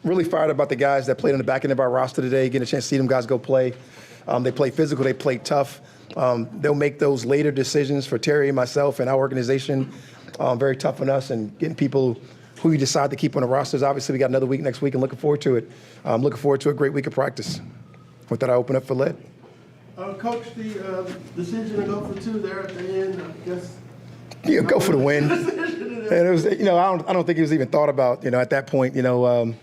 Really fired about the guys that played on the back end of our roster today, getting a chance to see them guys go play. They play physical, they play tough. They'll make those later decisions for Terry and myself and our organization very tough on us, and getting people who you decide to keep on the rosters. Obviously, we got another week next week and looking forward to it. Looking forward to a great week of practice. With that, I open up for Led. Coach, the decision to go for 2 there at the end, I guess. Yeah, go for the win. And it was, I don't think it was even thought about, at that point, I know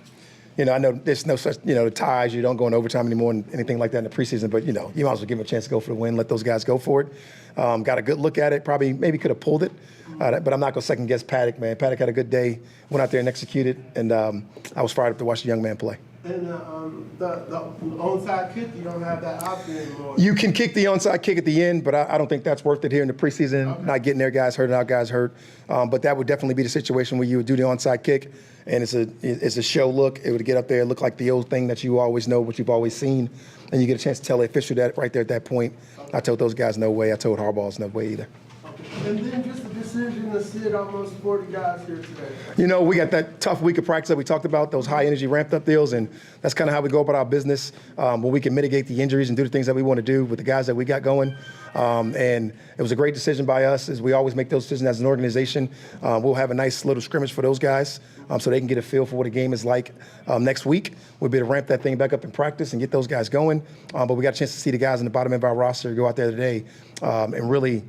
there's no such, ties. You don't go in overtime anymore and anything like that in the preseason. But, you might as well give them a chance to go for the win, let those guys go for it. Got a good look at it. Maybe could have pulled it. But I'm not going to second guess Paddock, man. Paddock had a good day, went out there and executed. And I was fired up to watch the young man play. And the onside kick, you don't have that option anymore. You can kick the onside kick at the end, but I don't think that's worth it here in the preseason. Okay. Not getting their guys hurt and our guys hurt. But that would definitely be the situation where you would do the onside kick, and it's a show look. It would get up there, look like the old thing that you always know, what you've always seen, and you get a chance to tell the official that right there at that point. Okay. I told those guys no way. I told Harbaugh's no way either. Okay. And then just the decision to sit almost 40 guys here today. We got that tough week of practice that we talked about, those high energy ramped up deals, and that's kind of how we go about our business, where we can mitigate the injuries and do the things that we want to do with the guys that we got going. And it was a great decision by us, as we always make those decisions as an organization. We'll have a nice little scrimmage for those guys so they can get a feel for what a game is like next week. We'll be able to ramp that thing back up in practice and get those guys going. But we got a chance to see the guys in the bottom of our roster go out there today and really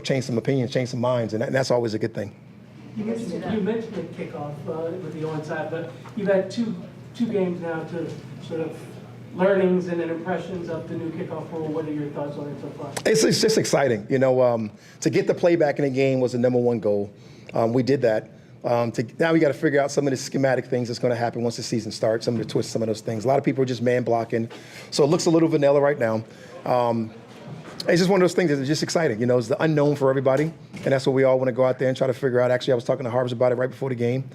change some opinions, change some minds, and that's always a good thing. You mentioned the kickoff with the onside, but you've had two games now to sort of learnings and then impressions of the new kickoff rule. What are your thoughts on it so far? It's just exciting. To get the play back in the game was the #1 goal. We did that. Now we got to figure out some of the schematic things that's going to happen once the season starts, some of the twists, some of those things. A lot of people are just man blocking, so it looks a little vanilla right now. It's just one of those things that's just exciting. It's the unknown for everybody, and that's what we all want to go out there and try to figure out. Actually, I was talking to Harbs about it right before the game.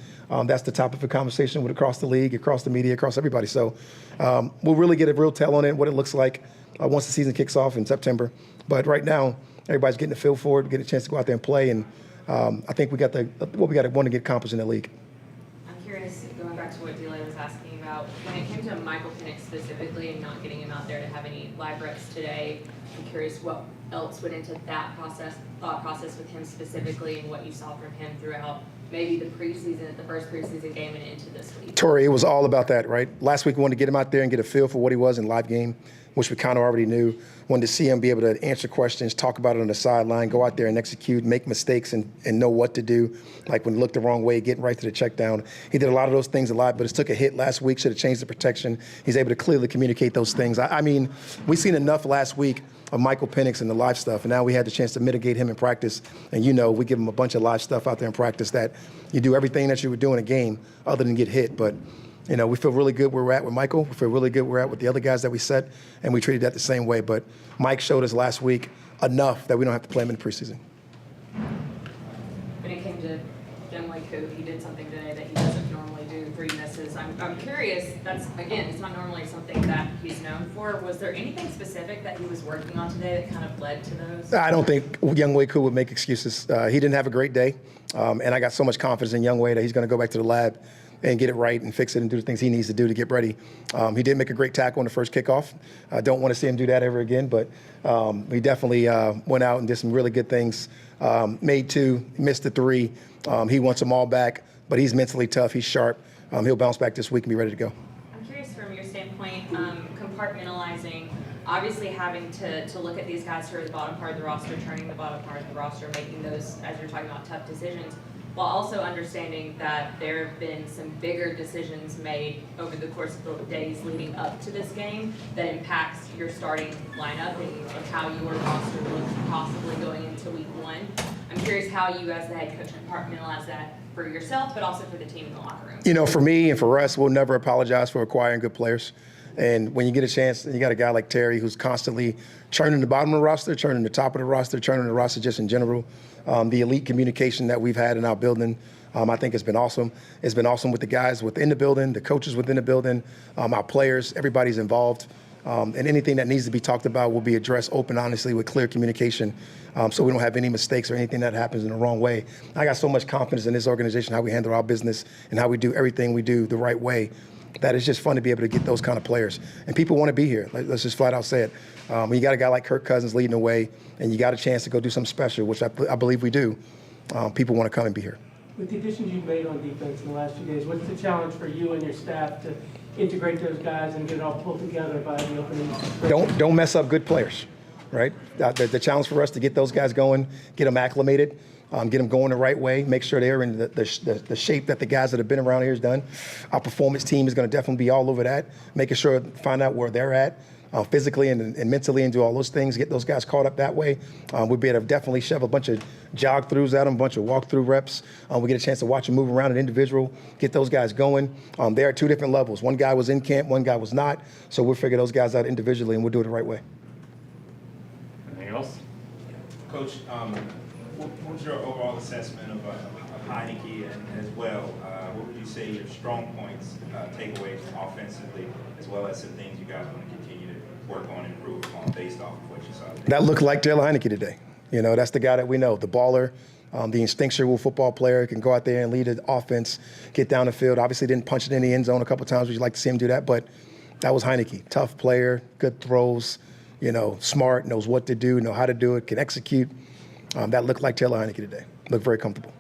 That's the topic of conversation with across the league, across the media, across everybody. So we'll really get a real tell on it, what it looks like once the season kicks off in September. But right now, everybody's getting a feel for it, getting a chance to go out there and play, and I think we got what we got to want to get accomplished in the league. I'm curious, going back to what Delay was asking about, when it came to Michael Penix specifically and not getting him out there to have any live reps today, I'm curious what else went into that thought process with him specifically, and what you saw from him throughout maybe the first preseason game and into this week. Tori, it was all about that, right? Last week we wanted to get him out there and get a feel for what he was in live game, which we kind of already knew. Wanted to see him be able to answer questions, talk about it on the sideline, go out there and execute, make mistakes and know what to do. Like when he looked the wrong way, getting right to the check down. He did a lot of those things a lot, but it took a hit last week, should have changed the protection. He's able to clearly communicate those things. I mean, we've seen enough last week of Michael Penix and the live stuff, and now we had the chance to mitigate him in practice. And we give him a bunch of live stuff out there in practice that you do everything that you would do in a game other than get hit. But we feel really good where we're at with Michael. We feel really good where we're at with the other guys that we set, and we treated that the same way. But Mike showed us last week enough that we don't have to play him in the preseason. When it came to he did something today that he doesn't normally do, 3 misses. I'm curious, it's not normally something that he's known for. Was there anything specific that he was working on today that kind of led to those? I don't think Young Wei Koo would make excuses. He didn't have a great day, and I got so much confidence in Young Wei that he's going to go back to the lab and get it right and fix it and do the things he needs to do to get ready. He did make a great tackle on the first kickoff. I don't want to see him do that ever again, but he definitely went out and did some really good things. Made 2, missed the 3. He wants them all back, but he's mentally tough. He's sharp. He'll bounce back this week and be ready to go. I'm curious from your standpoint, compartmentalizing, obviously having to look at these guys who are the bottom part of the roster, turning the bottom part of the roster, making those, as you're talking about, tough decisions, while also understanding that there have been some bigger decisions made over the course of the days leading up to this game that impacts your starting lineup and how your roster looks possibly going into week 1. I'm curious how you as the head coach compartmentalize that for yourself, but also for the team in the locker room. For me and for us, we'll never apologize for acquiring good players. And when you get a chance, and you got a guy like Terry who's constantly churning the bottom of the roster, churning the top of the roster, churning the roster just in general. The elite communication that we've had in our building, I think has been awesome. It's been awesome with the guys within the building, the coaches within the building, our players, everybody's involved. And anything that needs to be talked about will be addressed open, honestly, with clear communication, so we don't have any mistakes or anything that happens in the wrong way. I got so much confidence in this organization, how we handle our business and how we do everything we do the right way. that it's just fun to be able to get those kind of players. And people want to be here. Let's just flat out say it. When you got a guy like Kirk Cousins leading the way and you got a chance to go do something special, which I believe we do, people want to come and be here. With the additions you've made on defense in the last few days, what's the challenge for you and your staff to integrate those guys and get it all pulled together by the opening? Don't mess up good players, right? The challenge for us to get those guys going, get them acclimated, get them going the right way, make sure they're in the shape that the guys that have been around here has done. Our performance team is going to definitely be all over that, making sure, find out where they're at physically and mentally and do all those things, get those guys caught up that way. We'll be able to definitely shove a bunch of jog throughs at them, a bunch of walk through reps. We get a chance to watch them move around an individual, get those guys going. They're at two different levels. One guy was in camp, one guy was not. So we'll figure those guys out individually and we'll do it the right way. Anything else? Coach, what was your overall assessment of Heineke and as well? What would you say your strong points, takeaways offensively, as well as some things you guys want to continue to work on and improve on based off of what you saw today? That looked like Taylor Heineke today. You know, that's the guy that we know, the baller, the instinctual football player, can go out there and lead the offense, get down the field. Obviously didn't punch it in the end zone a couple times. We'd like to see him do that, but that was Heineke. Tough player, good throws, you know, smart, knows what to do, know how to do it, can execute. That looked like Taylor Heineke today. Looked very comfortable.